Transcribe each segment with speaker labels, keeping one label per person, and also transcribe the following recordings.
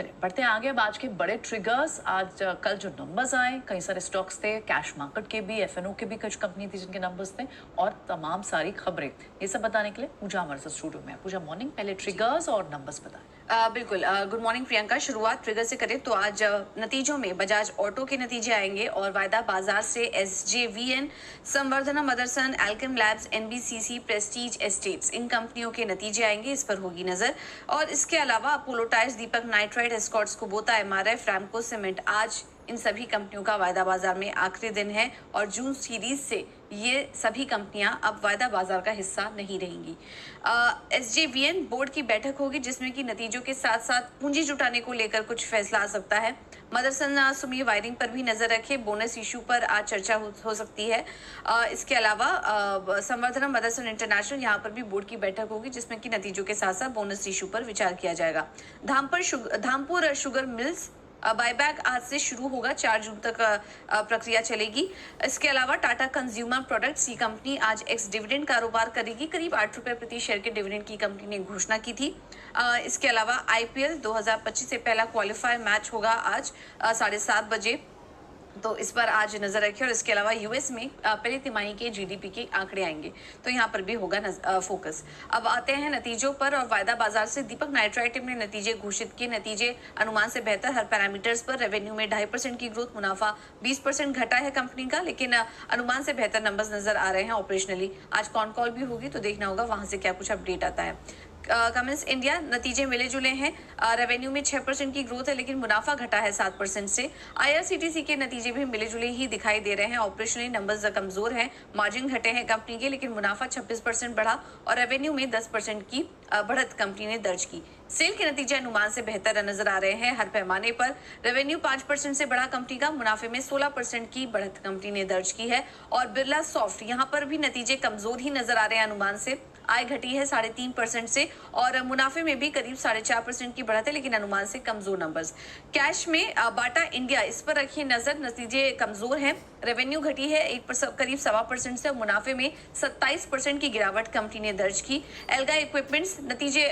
Speaker 1: चलिए बढ़ते हैं आगे। अब आज के बड़े ट्रिगर्स। आज कल जो नंबर्स आए, कई सारे स्टॉक्स थे, कैश मार्केट के भी, एफएनओ के भी कुछ कंपनी थी जिनके नंबर्स थे, और तमाम सारी खबरें। ये सब बताने के लिए पूजा हमारे साथ स्टूडियो में है। पूजा मॉर्निंग, पहले ट्रिगर्स और नंबर्स बताएं।
Speaker 2: बिल्कुल। Good morning Priyanka. शुरुआत ट्रिगर से करें तो आज नतीजों में बजाज ऑटो के नतीजे आएंगे और वायदा बाजार से SJVN, Samvardhana Motherson, Alkem labs, NBCC, Prestige Estates, इन कंपनियों के नतीजे आएंगे, इस पर होगी नजर। और इसके अलावा Apollo Tyres, Deepak Nitrite, Escorts Kubota, MRF, Ramco Cement, आज इन सभी कंपनियों का वायदा बाजार में आखिरी दिन है और जून सीरीज से ये सभी कंपनियां अब वायदा बाजार का हिस्सा नहीं रहेंगी। एसजेवीएन बोर्ड की बैठक होगी जिसमें कि नतीजों के साथ साथ पूंजी जुटाने को लेकर कुछ फैसला आ सकता है। मदरसन सुमी वायरिंग पर भी नजर रखे, बोनस इशू पर आज चर्चा हो सकती है। इसके अलावा संवर्धना मदरसन इंटरनेशनल, यहाँ पर भी बोर्ड की बैठक होगी जिसमें कि नतीजों के साथ साथ बोनस इशू पर विचार किया जाएगा। धामपुर शुगर मिल्स बायबैक आज से शुरू होगा, 4 जून तक प्रक्रिया चलेगी। इसके अलावा टाटा कंज्यूमर प्रोडक्ट्स, ये कंपनी आज एक्स डिविडेंड कारोबार करेगी, करीब 8 रुपए प्रति शेयर के डिविडेंड की कंपनी ने घोषणा की थी। इसके अलावा आईपीएल 2025 से पहला क्वालिफायर मैच होगा आज 7:30 बजे, तो इस पर आज नजर रखें। और इसके अलावा यूएस में पहली तिमाही के जीडीपी के आंकड़े आएंगे, तो यहाँ पर भी होगा फोकस। अब आते हैं नतीजों पर और वायदा बाजार से। दीपक नाइट्राइट ने नतीजे घोषित किए, नतीजे अनुमान से बेहतर हर पैरामीटर्स पर। रेवेन्यू में 2.5% की ग्रोथ, मुनाफा 20% घटा है कंपनी का, लेकिन अनुमान से बेहतर नंबर्स नजर आ रहे हैं ऑपरेशनली। आज कॉन कॉल भी होगी तो देखना होगा वहां से क्या कुछ अपडेट आता है। कमिंस इंडिया, नतीजे मिले जुले हैं। रेवेन्यू में 6% की ग्रोथ है लेकिन मुनाफा घटा है 7% से। आईआरसीटीसी के नतीजे भी मिले जुले ही दिखाई दे रहे हैं, ऑपरेशनली नंबर्स कमजोर हैं, मार्जिन घटे हैं कंपनी के, लेकिन मुनाफा 26% बढ़ा और रेवेन्यू में 10% की बढ़त कंपनी ने दर्ज की। सेल के नतीजे अनुमान से बेहतर नजर आ रहे हैं हर पैमाने पर। रेवेन्यू 5% से बढ़ा कंपनी का, मुनाफे में 16% की बढ़त कंपनी ने दर्ज की है। और बिरला सॉफ्ट, यहाँ पर भी नतीजे कमजोर ही नजर आ रहे हैं अनुमान से। आय घटी है 3.5% से और मुनाफे में भी करीब 4.5% की बढ़त है, लेकिन अनुमान से कमजोर नंबर्स। कैश में बाटा इंडिया, इस पर रखिए नजर, नतीजे कमजोर हैं। रेवेन्यू घटी है करीब 1.25% से, मुनाफे में 27% की गिरावट कंपनी ने दर्ज की। एल्गा इक्विपमेंट्स, नतीजे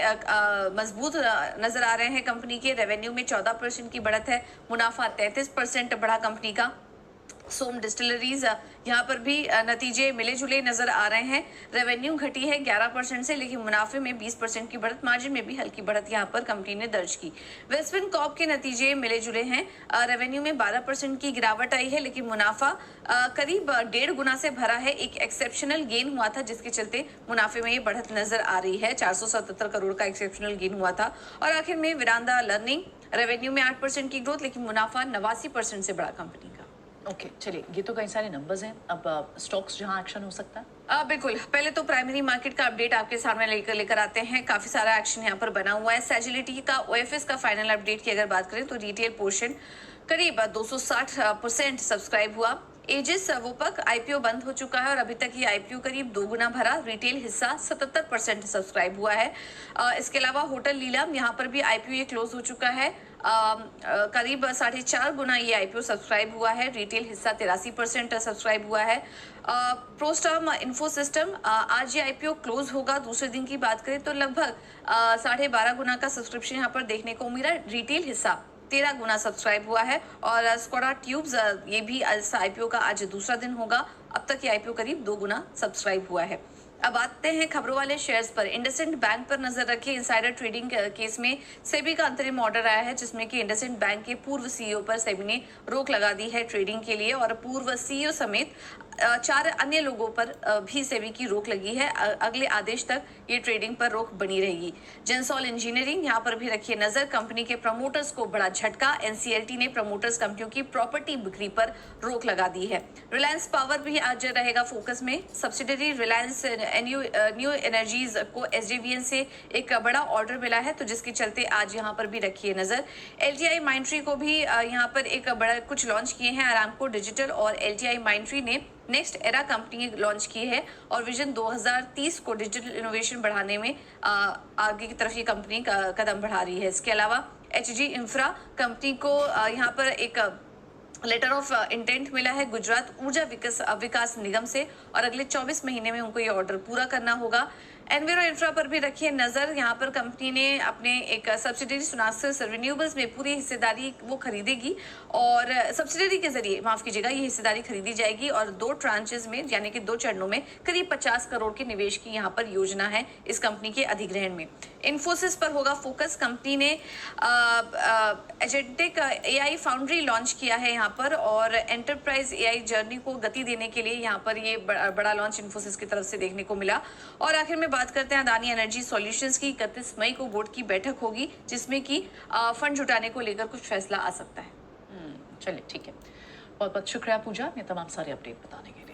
Speaker 2: मजबूत नजर आ रहे हैं कंपनी के। रेवेन्यू में 14% की बढ़त है, मुनाफा 33% बढ़ा कंपनी का। सोम डिस्टिलरीज, यहाँ पर भी नतीजे मिले जुले नजर आ रहे हैं। रेवेन्यू घटी है 11% से, लेकिन मुनाफे में 20% की बढ़त, मार्जिन में भी हल्की बढ़त यहाँ पर कंपनी ने दर्ज की। वेस्टर्न कॉर्प के नतीजे मिले जुले हैं। रेवेन्यू में 12% की गिरावट आई है, लेकिन मुनाफा करीब 1.5 गुना से भरा है। एक एक्सेप्शनल गेन हुआ था जिसके चलते मुनाफे में ये बढ़त नजर आ रही है, 477 करोड़ का एक्सेप्शनल गेन हुआ था। और आखिर में विरांदा लर्निंग, रेवेन्यू में 8% की ग्रोथ, लेकिन मुनाफा 89% से बढ़ा कंपनी का।
Speaker 1: ओके चलिए, ये तो कई सारे नंबर्स हैं। अब स्टॉक्स जहां एक्शन हो सकता है।
Speaker 2: बिल्कुल, पहले तो प्राइमरी मार्केट का अपडेट आपके सामने लेकर आते हैं। काफी सारा एक्शन यहाँ पर बना हुआ है। सैजिलिटी का ओएफएस का फाइनल अपडेट की अगर बात करें तो रिटेल पोर्शन करीब 260% सब्सक्राइब हुआ। एजिस वोपक आईपीओ बंद हो चुका है और अभी तक ये आईपीओ करीब 2 गुना भरा। रिटेल हिस्सा 77% सब्सक्राइब हुआ है। इसके अलावा होटल लीलम, यहाँ पर भी आईपीओ ये क्लोज हो चुका है। करीब 4.5 गुना ये आईपीओ सब्सक्राइब हुआ है। रिटेल हिस्सा 83% सब्सक्राइब हुआ है। प्रोस्टर्म इंफो सिस्टम, आज ये आईपीओ क्लोज होगा। दूसरे दिन की बात करें तो लगभग 12.5 गुना का सब्सक्रिप्शन यहाँ पर देखने को मिला। रिटेल हिस्सा 13 गुना सब्सक्राइब हुआ है। और स्कोडा ट्यूब्स, ये भी आईपीओ का आज दूसरा दिन होगा। अब तक ये आईपीओ करीब 2 गुना सब्सक्राइब हुआ है। अब आते हैं खबरों वाले शेयर्स पर। इंडसइंड बैंक पर नजर रखिए। इनसाइडर ट्रेडिंग केस में सेबी का अंतरिम ऑर्डर आया है जिसमें कि इंडसइंड बैंक के पूर्व सीईओ पर सेबी ने रोक लगा दी है ट्रेडिंग के लिए, और पूर्व सीईओ समेत 4 अन्य लोगों पर भी सेबी की रोक लगी है। अगले आदेश तक ये ट्रेडिंग पर रोक बनी रहेगी। जेंसॉल इंजीनियरिंग, यहाँ पर भी रखिए नजर। कंपनी के प्रमोटर्स को बड़ा झटका, एनसीएलटी ने प्रमोटर्स कंपनियों की प्रॉपर्टी बिक्री पर रोक लगा दी है। रिलायंस पावर भी आज रहेगा फोकस में। सब्सिडरी रिलायंस न्यू एनर्जीज को एसजेवीएन से एक बड़ा ऑर्डर मिला है, तो जिसके चलते आज यहाँ पर भी रखिए नजर। एलटीआई माइंट्री को भी यहाँ पर एक बड़ा कुछ लॉन्च किए हैं। अरामको डिजिटल और एलटीआई माइंट्री ने नेक्स्ट एरा कंपनी लॉन्च की है और विजन 2030 को डिजिटल इनोवेशन बढ़ाने में आगे की तरफ ये कंपनी कदम बढ़ा रही है। इसके अलावा एचजी इंफ्रा कंपनी को यहाँ पर एक लेटर ऑफ इंटेंट मिला है गुजरात ऊर्जा विकास निगम से, और अगले 24 महीने में उनको ये ऑर्डर पूरा करना होगा। एनवेरो इंफ्रा पर भी रखिए नजर। यहाँ पर कंपनी ने अपने एक सब्सिडरी सोनासिस रिन्यूएबल्स में पूरी हिस्सेदारी वो खरीदेगी और सब्सिडरी के जरिए, माफ कीजिएगा, ये हिस्सेदारी खरीदी जाएगी और 2 ट्रांचेस में यानी कि 2 चरणों में करीब 50 करोड़ के निवेश की यहाँ पर योजना है इस कंपनी के अधिग्रहण में। इन्फोसिस पर होगा फोकस। कंपनी ने एजेंटिक एआई फाउंड्री लॉन्च किया है यहाँ पर और एंटरप्राइज एआई जर्नी को गति देने के लिए यहाँ पर ये बड़ा लॉन्च इन्फोसिस की तरफ से देखने को मिला। और आखिर में बात करते हैं अदानी एनर्जी सॉल्यूशंस की। 31 मई को बोर्ड की बैठक होगी जिसमें कि फंड जुटाने को लेकर कुछ फैसला आ सकता है।
Speaker 1: चलिए ठीक है, बहुत बहुत शुक्रिया पूजा, अपने तमाम सारे अपडेट बताने के लिए।